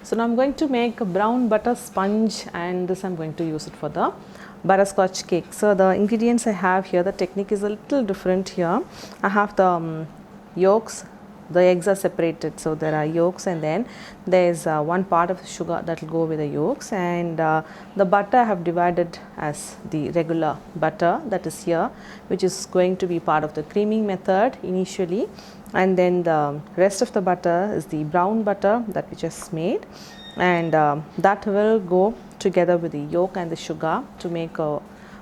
So now I'm going to make a brown butter sponge, and this I'm going to use it for the butterscotch cake. So the ingredients I have here, the technique is a little different here. I have the yolks. The eggs are separated, so there are yolks, and then there is one part of the sugar that will go with the yolks, and the butter I have divided as the regular butter that is here, which is going to be part of the creaming method initially, and then the rest of the butter is the brown butter that we just made, and that will go together with the yolk and the sugar to make a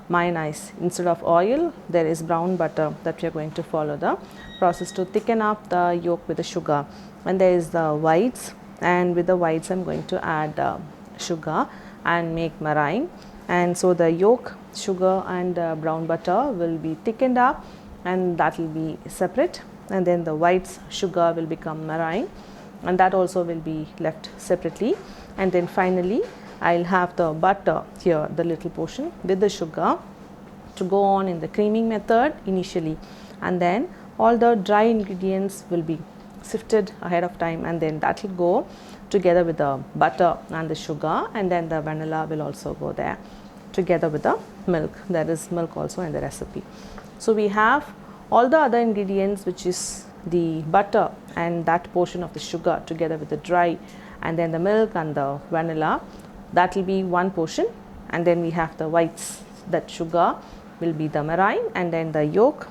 mayonnaise. Instead of oil, there is brown butter that we are going to follow the process to thicken up the yolk with the sugar, and there is the whites, and with the whites I'm going to add sugar and make meringue. And so the yolk, sugar and brown butter will be thickened up, and that will be separate, and then the whites, sugar will become meringue, and that also will be left separately. And then finally I'll have the butter here, the little portion with the sugar, to go on in the creaming method initially, and then all the dry ingredients will be sifted ahead of time, and then that will go together with the butter and the sugar, and then the vanilla will also go there together with the milk. There is milk also in the recipe. So we have all the other ingredients, which is the butter and that portion of the sugar together with the dry, and then the milk and the vanilla, that will be one portion, and then we have the whites, that sugar will be the meringue, and then the yolk,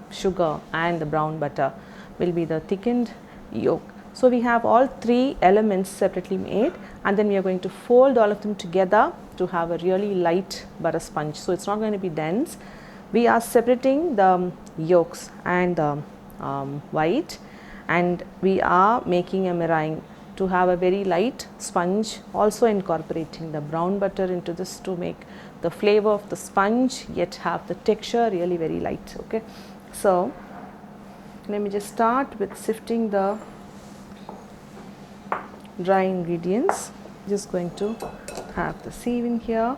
sugar and the brown butter will be the thickened yolk. So we have all three elements separately made, and then we are going to fold all of them together to have a really light butter sponge. So it's not going to be dense. We are separating the yolks and the white, and we are making a meringue to have a very light sponge, also incorporating the brown butter into this to make the flavor of the sponge yet have the texture really very light. Okay, so let me just start with sifting the dry ingredients. Just going to have the sieve in here,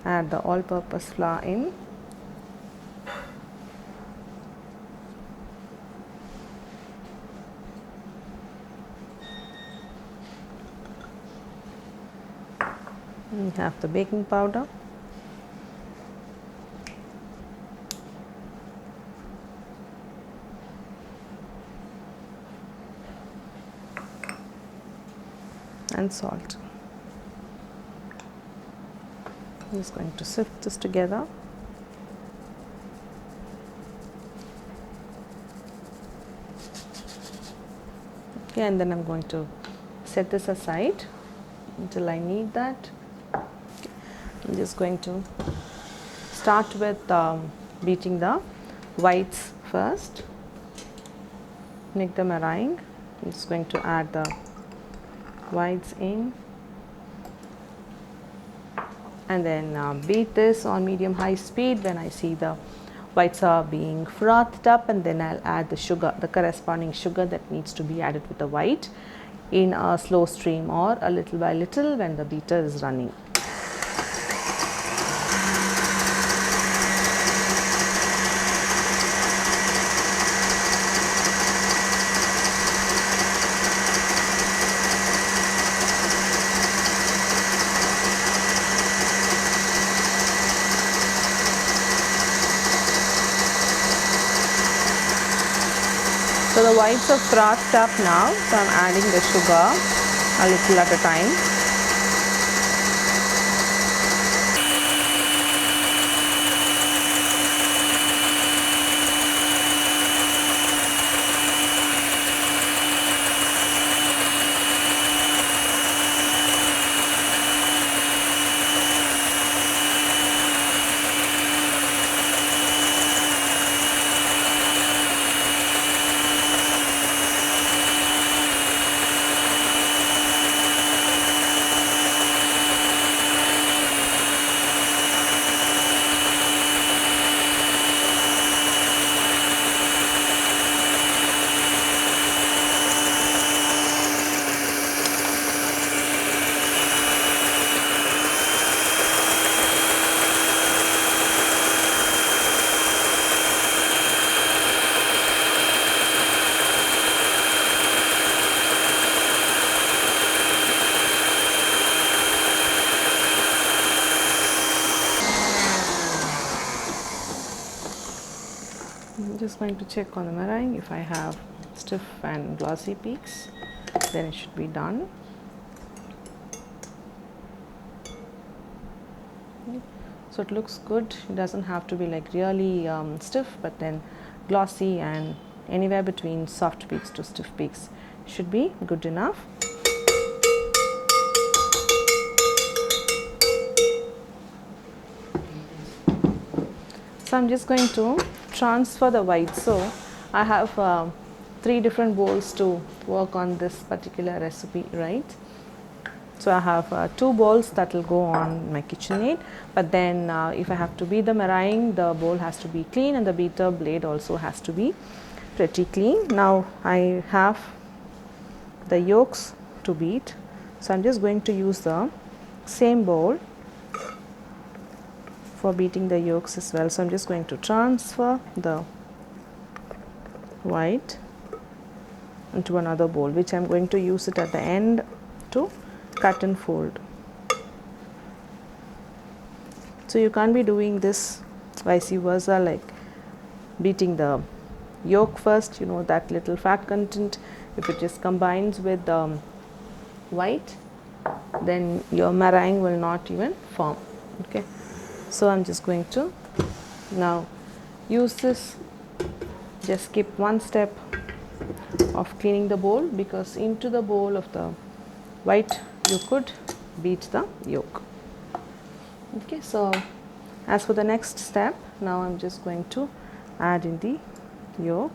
add the all-purpose flour in, we have the baking powder, and salt. I'm just going to sift this together. Okay, and then I'm going to set this aside until I need that. Okay. I'm just going to start with beating the whites first, make the meringue. I'm just going to add the whites in, and then beat this on medium high speed. When I see the whites are being frothed up, and then I'll add the sugar, the corresponding sugar that needs to be added with the white, in a slow stream or a little by little when the beater is running. So the whites are frothed up now, so I'm adding the sugar a little at a time. I'm just going to check on the meringue. If I have stiff and glossy peaks, then it should be done. So it looks good. It doesn't have to be like really stiff, but then glossy, and anywhere between soft peaks to stiff peaks should be good enough. So I'm just going to transfer the white. So I have 3 different bowls to work on this particular recipe, right? So I have 2 bowls that will go on my KitchenAid, but then if I have to beat the meringue, the bowl has to be clean and the beater blade also has to be pretty clean. Now I have the yolks to beat, so I'm just going to use the same bowl for beating the yolks as well. So I'm just going to transfer the white into another bowl, which I'm going to use it at the end to cut and fold. So you can't be doing this vice versa, like beating the yolk first, you know, that little fat content, if it just combines with the white, then your meringue will not even form. Okay, so I'm just going to now use this, just skip one step of cleaning the bowl, because into the bowl of the white you could beat the yolk. Okay, so as for the next step, now I'm just going to add in the yolk.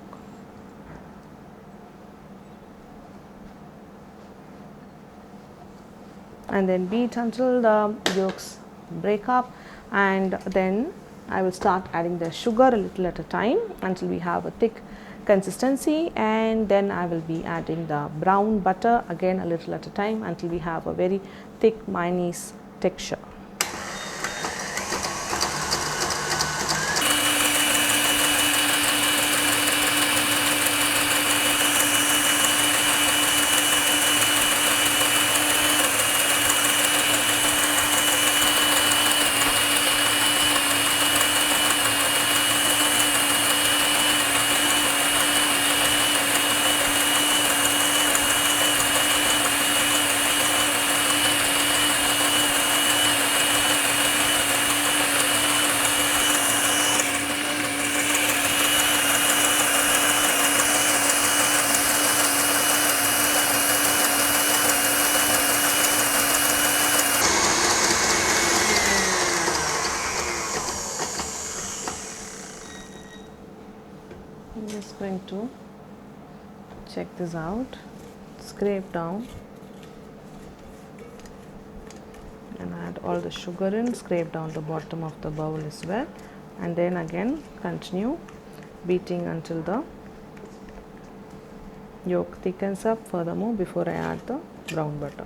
And then beat until the yolks break up, and then I will start adding the sugar a little at a time until we have a thick consistency, and then I will be adding the brown butter again a little at a time until we have a very thick mayonnaise texture. I'm just going to check this out, scrape down and add all the sugar in, scrape down the bottom of the bowl as well, and then again continue beating until the yolk thickens up furthermore before I add the brown butter.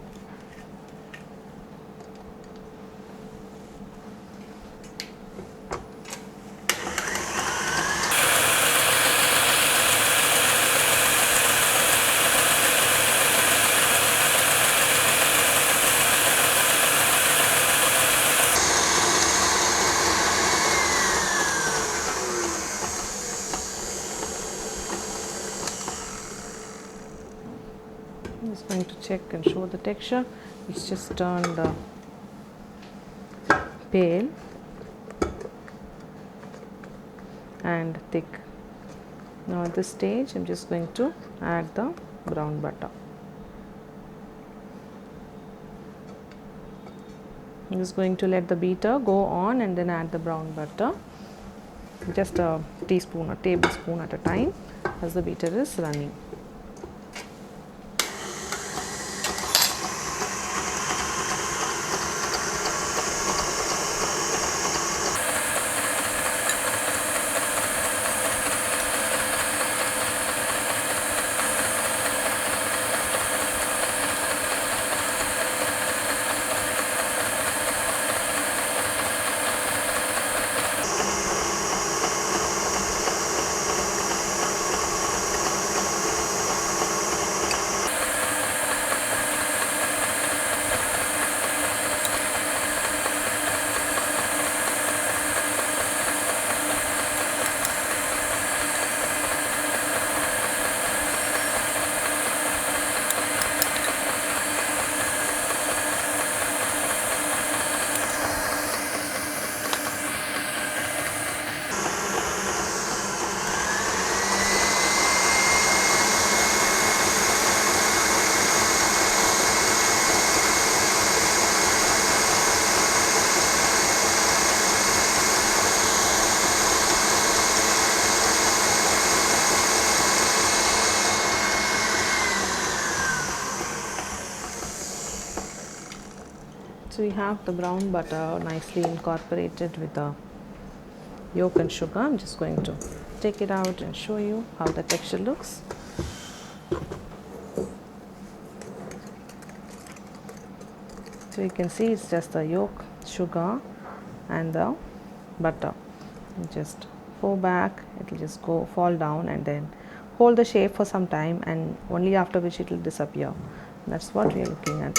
I'm just going to check and show the texture. It's just turned pale and thick. Now at this stage I'm just going to add the brown butter. I'm just going to let the beater go on and then add the brown butter, just a teaspoon or tablespoon at a time as the beater is running. So we have the brown butter nicely incorporated with the yolk and sugar. I'm just going to take it out and show you how the texture looks. So you can see it's just the yolk, sugar and the butter. You just pour back, it will just fall down and then hold the shape for some time, and only after which it will disappear. That's what we are looking at.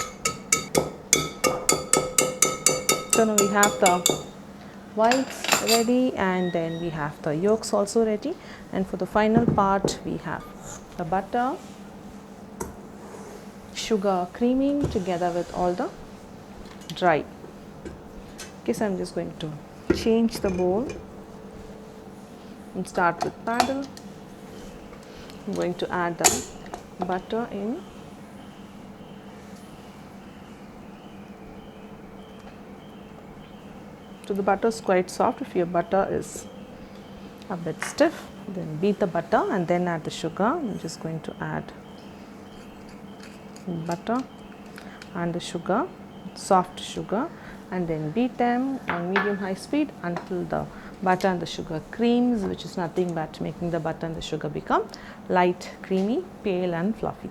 So now we have the whites ready, and then we have the yolks also ready, and for the final part we have the butter, sugar creaming together with all the dry. Okay, so I'm just going to change the bowl and start with paddle. I'm going to add the butter in. So the butter is quite soft. If your butter is a bit stiff, then beat the butter and then add the sugar. I'm just going to add butter and the sugar, soft sugar, and then beat them on medium-high speed until the butter and the sugar creams, which is nothing but making the butter and the sugar become light, creamy, pale and fluffy.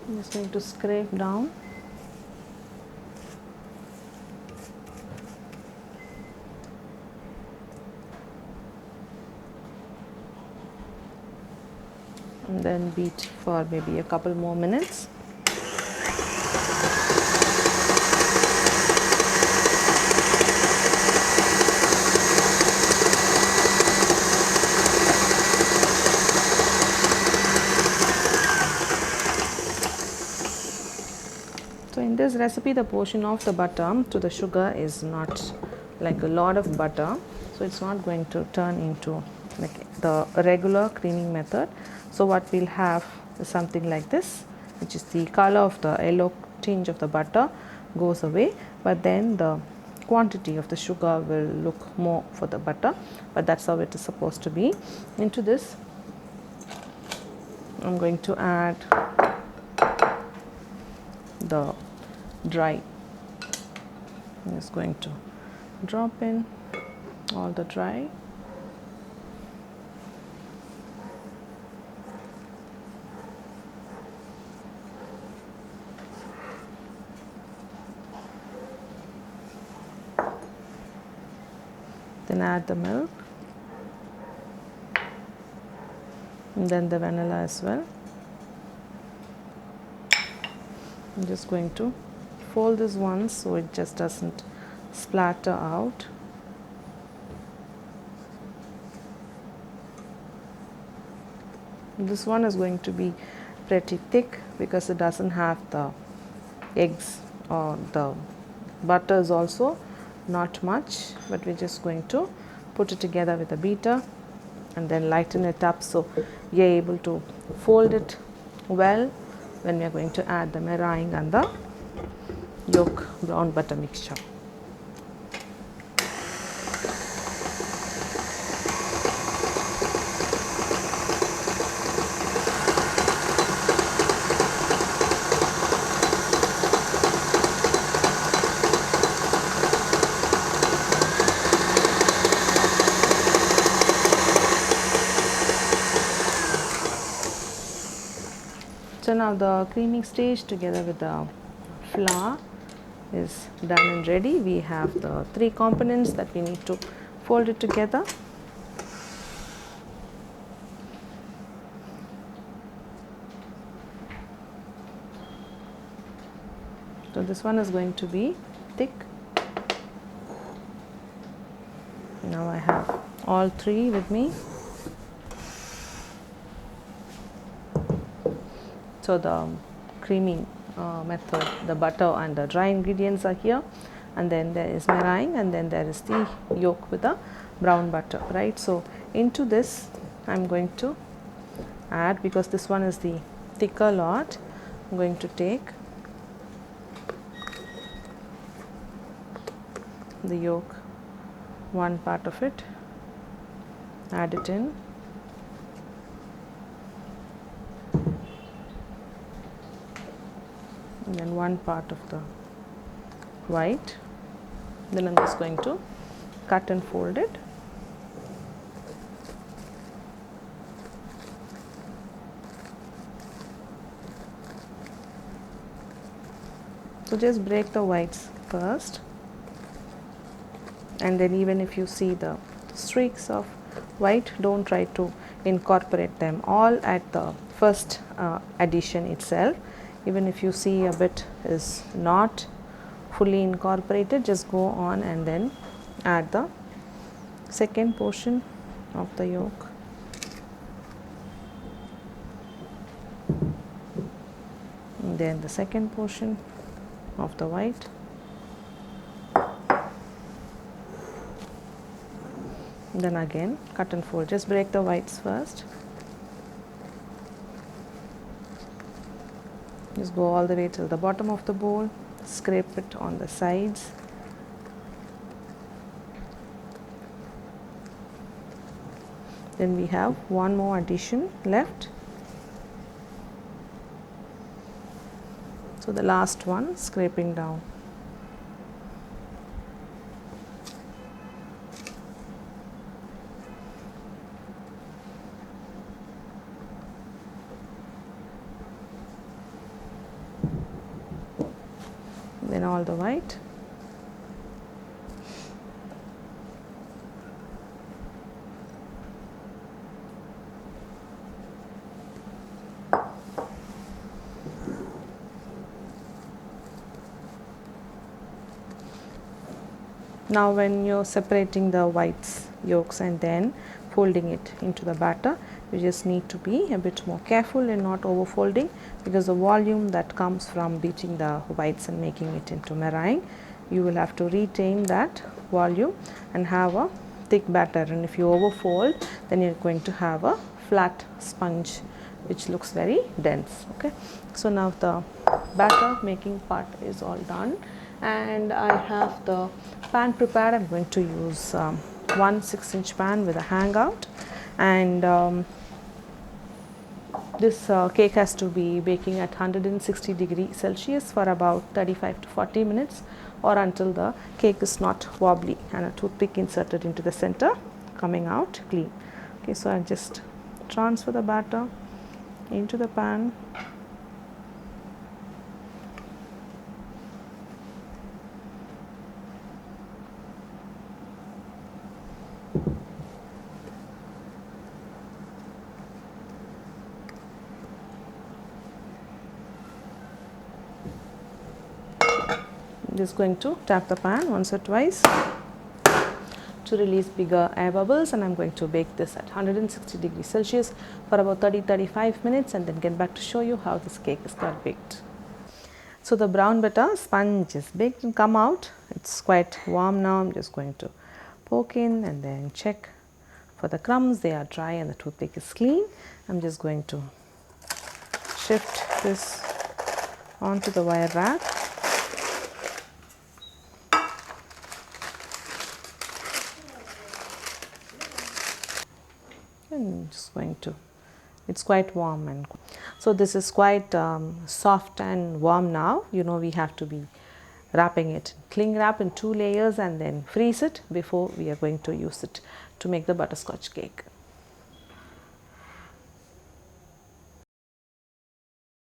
I'm just going to scrape down. And then beat for maybe a couple more minutes. So in this recipe, the portion of the butter to the sugar is not like a lot of butter, so it's not going to turn into like the regular creaming method. So what we'll have is something like this, which is the color of the yellow tinge of the butter goes away, but then the quantity of the sugar will look more for the butter, but that's how it is supposed to be. Into this, I'm going to add the dry. I'm just going to drop in all the dry. Then add the milk and then the vanilla as well. I'm just going to fold this once so it just doesn't splatter out. This one is going to be pretty thick because it doesn't have the eggs, or the butter is also not much, but we're just going to put it together with a beater and then lighten it up so you're able to fold it well when we are going to add the meringue and the yolk brown butter mixture. So now the creaming stage together with the flour is done and ready. We have the three components that we need to fold it together. So this one is going to be thick. Now I have all three with me. So the creaming method. The butter and the dry ingredients are here, and then there is meringue, and then there is the yolk with the brown butter, right? So into this I'm going to add, because this one is the thicker lot, I'm going to take the yolk, one part of it, add it in, and then one part of the white. Then I'm just going to cut and fold it. So just break the whites first, and then even if you see the streaks of white, don't try to incorporate them all at the first addition itself. Even if you see a bit is not fully incorporated, just go on and then add the second portion of the yolk, and then the second portion of the white, then again cut and fold. Just break the whites first, just go all the way till the bottom of the bowl, scrape it on the sides, then we have one more addition left. So the last one, scraping down. Then all the white. Now when you're separating the whites, yolks, and then folding it into the batter, you just need to be a bit more careful in not over folding, because the volume that comes from beating the whites and making it into meringue, you will have to retain that volume and have a thick batter. And if you overfold, then you're going to have a flat sponge which looks very dense. Okay, so now the batter making part is all done, and I have the pan prepared. I'm going to use one 6-inch pan with a hangout, and this cake has to be baking at 160 degrees Celsius for about 35 to 40 minutes, or until the cake is not wobbly and a toothpick inserted into the center coming out clean. Okay, so I just transfer the batter into the pan. Just going to tap the pan once or twice to release bigger air bubbles, and I'm going to bake this at 160 degrees Celsius for about 30-35 minutes, and then get back to show you how this cake is got baked. So the brown butter sponge is baked and come out. It's quite warm now. I'm just going to poke in and then check for the crumbs. They are dry and the toothpick is clean. I'm just going to shift this onto the wire rack. And just going to, it's quite warm, and so this is quite soft and warm now. You know, we have to be wrapping it cling wrap in 2 layers and then freeze it before we are going to use it to make the butterscotch cake.